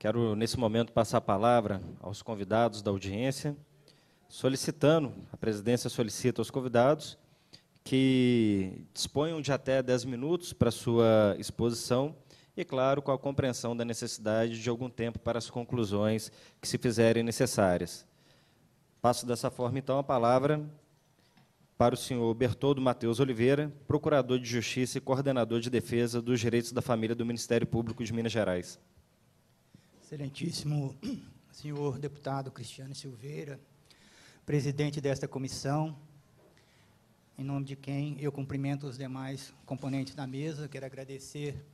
Quero, nesse momento, passar a palavra aos convidados da audiência, solicitando, a presidência solicita aos convidados que disponham de até 10 minutos para sua exposição e, claro, com a compreensão da necessidade de algum tempo para as conclusões que se fizerem necessárias. Passo dessa forma, então, a palavra para o senhor Bertoldo Matheus Oliveira, procurador de Justiça e coordenador de defesa dos direitos da família do Ministério Público de Minas Gerais. Excelentíssimo senhor deputado Cristiano Silveira, presidente desta comissão, em nome de quem eu cumprimento os demais componentes da mesa, quero agradecer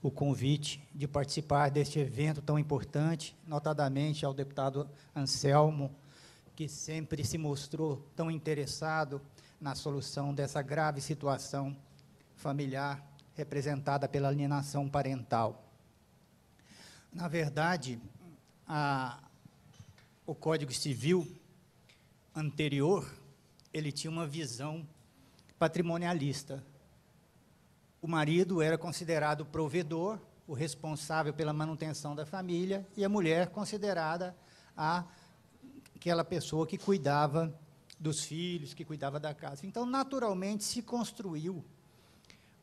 o convite de participar deste evento tão importante, notadamente ao deputado Anselmo, que sempre se mostrou tão interessado na solução dessa grave situação familiar representada pela alienação parental. Na verdade, o Código Civil anterior, ele tinha uma visão patrimonialista. O marido era considerado o provedor, o responsável pela manutenção da família, e a mulher considerada aquela pessoa que cuidava dos filhos, que cuidava da casa. Então, naturalmente, se construiu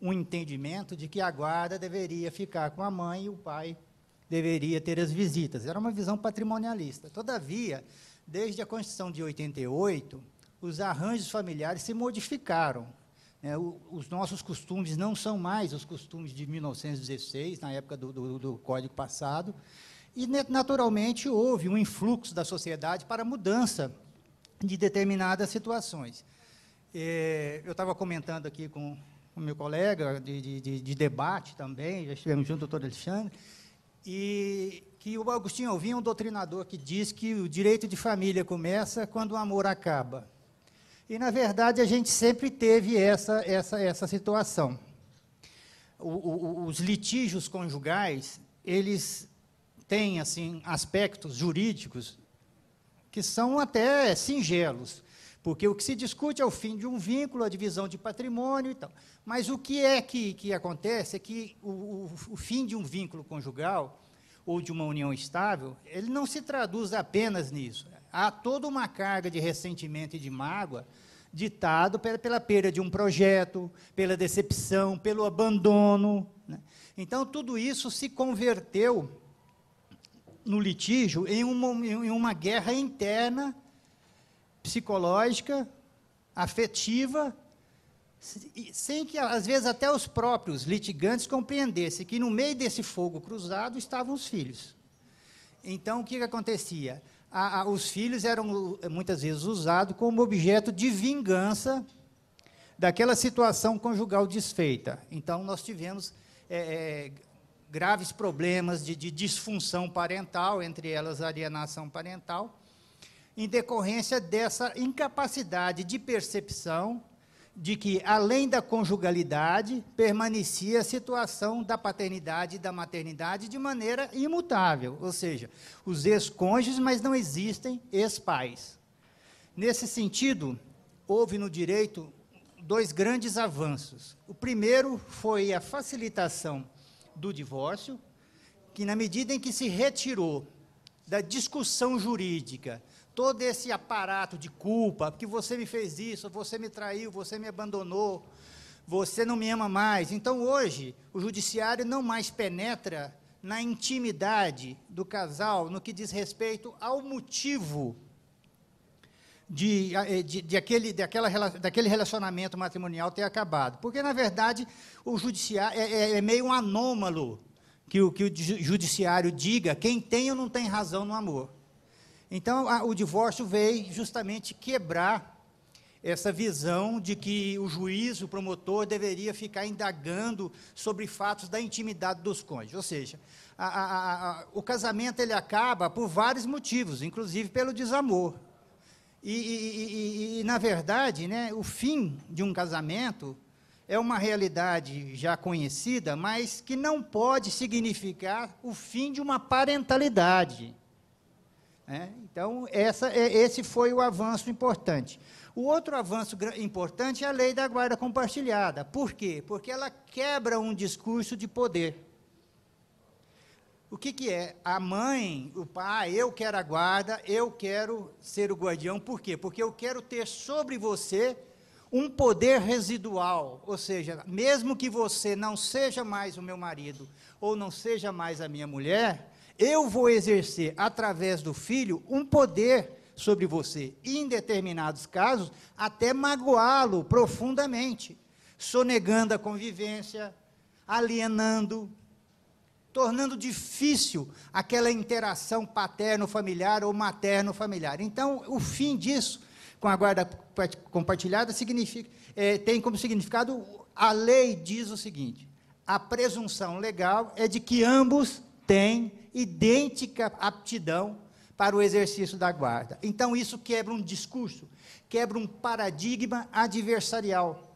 um entendimento de que a guarda deveria ficar com a mãe e o pai deveria ter as visitas. Era uma visão patrimonialista. Todavia, desde a Constituição de 88, os arranjos familiares se modificaram. Os nossos costumes não são mais os costumes de 1916, na época do Código passado, e, naturalmente, houve um influxo da sociedade para a mudança de determinadas situações. Eu estava comentando aqui com o meu colega de debate também, já estivemos junto, doutor Alexandre, e que o Agostinho Alvim é um doutrinador que diz que o direito de família começa quando o amor acaba. E, na verdade, a gente sempre teve essa situação. Os litígios conjugais, eles têm assim, aspectos jurídicos que são até singelos, porque o que se discute é o fim de um vínculo, a divisão de patrimônio e tal. Mas o que é que acontece é que o fim de um vínculo conjugal ou de uma união estável, ele não se traduz apenas nisso. Há toda uma carga de ressentimento e de mágoa ditado pela perda de um projeto, pela decepção, pelo abandono, né? Então, tudo isso se converteu no litígio em uma guerra interna, psicológica, afetiva, sem que, às vezes, até os próprios litigantes compreendessem que, no meio desse fogo cruzado, estavam os filhos. Então, o que acontecia? Os filhos eram, muitas vezes, usados como objeto de vingança daquela situação conjugal desfeita. Então, nós tivemos graves problemas de disfunção parental, entre elas a alienação parental, em decorrência dessa incapacidade de percepção de que, além da conjugalidade, permanecia a situação da paternidade e da maternidade de maneira imutável, ou seja, os ex-cônjuges, mas não existem ex-pais. Nesse sentido, houve no direito dois grandes avanços. O primeiro foi a facilitação do divórcio, que, na medida em que se retirou da discussão jurídica todo esse aparato de culpa, porque você me fez isso, você me traiu, você me abandonou, você não me ama mais. Então, hoje, o judiciário não mais penetra na intimidade do casal, no que diz respeito ao motivo daquele relacionamento matrimonial ter acabado. Porque, na verdade, o judiciário é meio um anômalo que o judiciário diga quem tem ou não tem razão no amor. Então, o divórcio veio justamente quebrar essa visão de que o juiz, o promotor, deveria ficar indagando sobre fatos da intimidade dos cônjuges. Ou seja, o casamento ele acaba por vários motivos, inclusive pelo desamor. Na verdade, né, o fim de um casamento é uma realidade já conhecida, mas que não pode significar o fim de uma parentalidade. Então, esse foi o avanço importante. O outro avanço importante é a lei da guarda compartilhada. Por quê? Porque ela quebra um discurso de poder. O que é? A mãe, o pai, eu quero a guarda, eu quero ser o guardião. Por quê? Porque eu quero ter sobre você um poder residual, ou seja, mesmo que você não seja mais o meu marido, ou não seja mais a minha mulher, eu vou exercer, através do filho, um poder sobre você, e em determinados casos, até magoá-lo profundamente, sonegando a convivência, alienando, tornando difícil aquela interação paterno-familiar ou materno-familiar. Então, o fim disso, com a guarda compartilhada, significa, tem como significado, a lei diz o seguinte: a presunção legal é de que ambos têm idêntica aptidão para o exercício da guarda. Então, isso quebra um discurso, quebra um paradigma adversarial.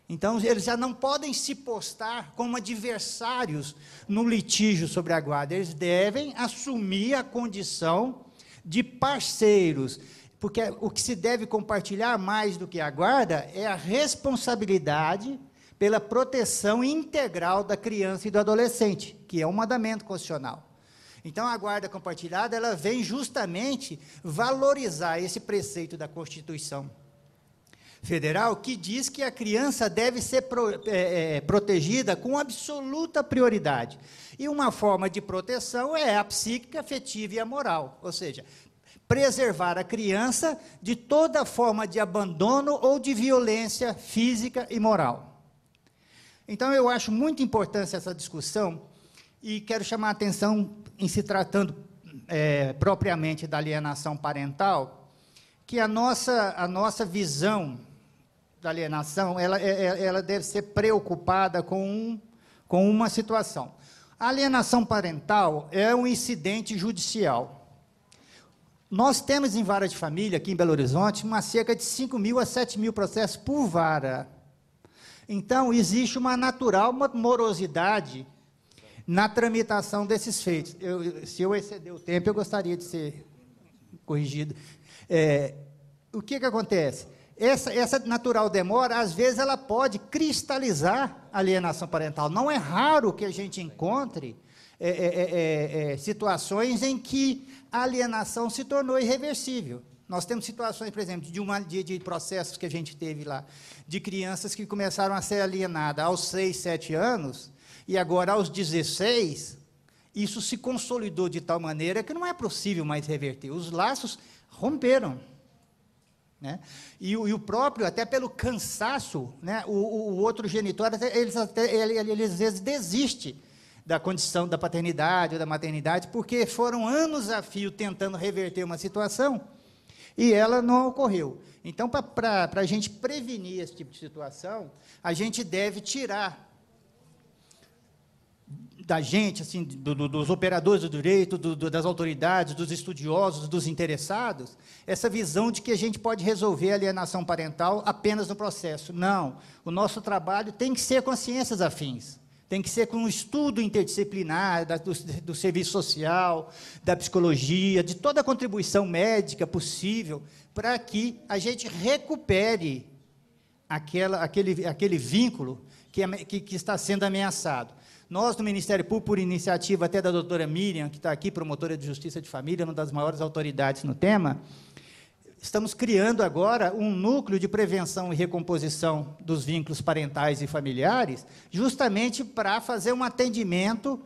Então, eles já não podem se postar como adversários no litígio sobre a guarda, eles devem assumir a condição de parceiros, porque o que se deve compartilhar mais do que a guarda é a responsabilidade pela proteção integral da criança e do adolescente, que é um mandamento constitucional. Então, a guarda compartilhada, ela vem justamente valorizar esse preceito da Constituição Federal, que diz que a criança deve ser protegida com absoluta prioridade. E uma forma de proteção é a psíquica, afetiva e a moral, ou seja, preservar a criança de toda forma de abandono ou de violência física e moral. Então, eu acho muito importante essa discussão, e quero chamar a atenção, em se tratando propriamente da alienação parental, que a nossa visão da alienação, ela deve ser preocupada com uma situação. A alienação parental é um incidente judicial. Nós temos em vara de família, aqui em Belo Horizonte, cerca de 5.000 a 7.000 processos por vara. Então, existe uma natural morosidade na tramitação desses feitos. Se eu exceder o tempo, eu gostaria de ser corrigido. O que acontece? Essa natural demora, às vezes, ela pode cristalizar a alienação parental. Não é raro que a gente encontre situações em que a alienação se tornou irreversível. Nós temos situações, por exemplo, de processos que a gente teve lá, de crianças que começaram a ser alienadas aos 6, 7 anos, e agora, aos 16, isso se consolidou de tal maneira que não é possível mais reverter. Os laços romperam. Né? E o próprio, até pelo cansaço, né? o outro genitor, ele às vezes desiste da condição da paternidade ou da maternidade, porque foram anos a fio tentando reverter uma situação, e ela não ocorreu. Então, para a gente prevenir esse tipo de situação, a gente deve tirar da gente, assim, dos operadores do direito, das autoridades, dos estudiosos, dos interessados, essa visão de que a gente pode resolver a alienação parental apenas no processo. Não, o nosso trabalho tem que ser com as ciências afins, tem que ser com um estudo interdisciplinar do serviço social, da psicologia, de toda a contribuição médica possível, para que a gente recupere aquele vínculo que está sendo ameaçado. Nós, no Ministério Público, por iniciativa até da doutora Miriam, que está aqui, promotora de Justiça de Família, uma das maiores autoridades no tema, estamos criando agora um núcleo de prevenção e recomposição dos vínculos parentais e familiares, justamente para fazer um atendimento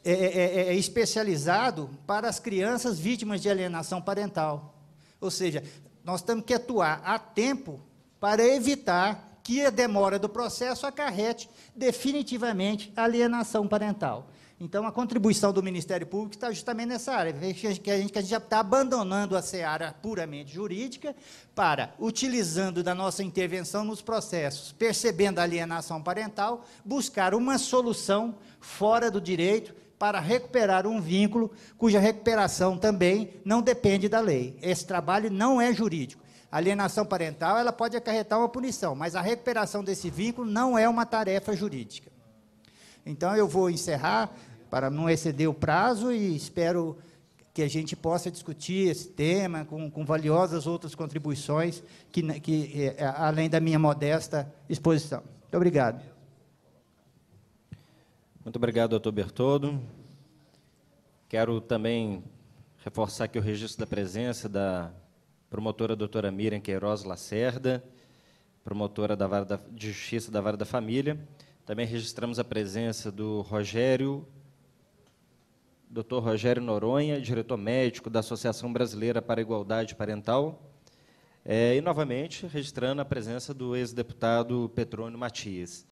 especializado para as crianças vítimas de alienação parental. Ou seja, nós temos que atuar a tempo para evitar que a demora do processo acarrete definitivamente a alienação parental. Então, a contribuição do Ministério Público está justamente nessa área, que a gente já está abandonando a seara puramente jurídica para, utilizando da nossa intervenção nos processos, percebendo a alienação parental, buscar uma solução fora do direito para recuperar um vínculo cuja recuperação também não depende da lei. Esse trabalho não é jurídico. A alienação parental, ela pode acarretar uma punição, mas a recuperação desse vínculo não é uma tarefa jurídica. Então, eu vou encerrar, para não exceder o prazo, e espero que a gente possa discutir esse tema com valiosas outras contribuições, além da minha modesta exposição. Muito obrigado. Muito obrigado, doutor Bertoldo. Quero também reforçar aqui o registro da presença da promotora doutora Miriam Queiroz Lacerda, promotora de Justiça da Vara da Família. Também registramos a presença do Dr. Rogério Noronha, diretor médico da Associação Brasileira para a Igualdade Parental. E, novamente, registrando a presença do ex-deputado Petrônio Matias.